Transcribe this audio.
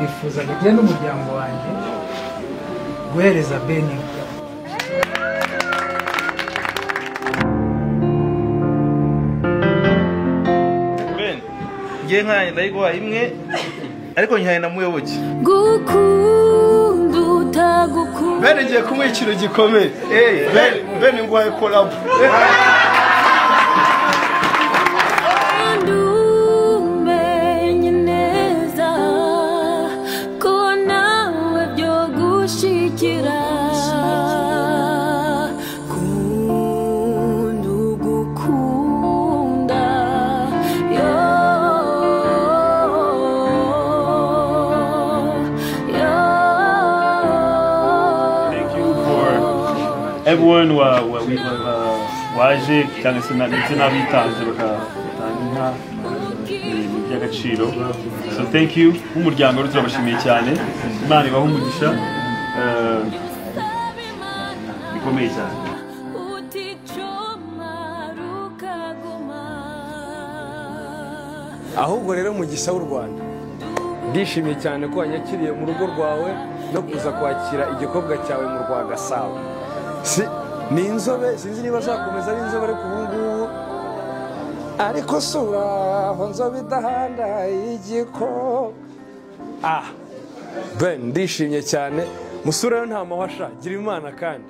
nakwifuza njye n'umuryango wanjye guhereza Beni. Ben, ngiye nkanye ndayiguha imwe ariko nyaye na Muyoboke. Gukunda utagukunda. Ben ngiye kumuha ikintu gikomeye. Ben nguhaye collab. Everyone waje cyane se n'abitanze bakatanga by'agaciro. So thank you umuryango turabashimiye cyane. Imana ibaho umugisha bikomeye cyane. Ahubwo rero mugisha w'u Rwanda ndishimiye cyane ko wanyakiriye mu rugo rwawe no kuza kwakira igikobwa cyawe mu rwa Gasabo. Ni inzobe sinzi niba azakomeza ari inzobe ariko ubu ngubu ariko sura aho nzobe idahanda igiko. Ben ndishimye cyane musura yo nta mahwasha gira Imana kandi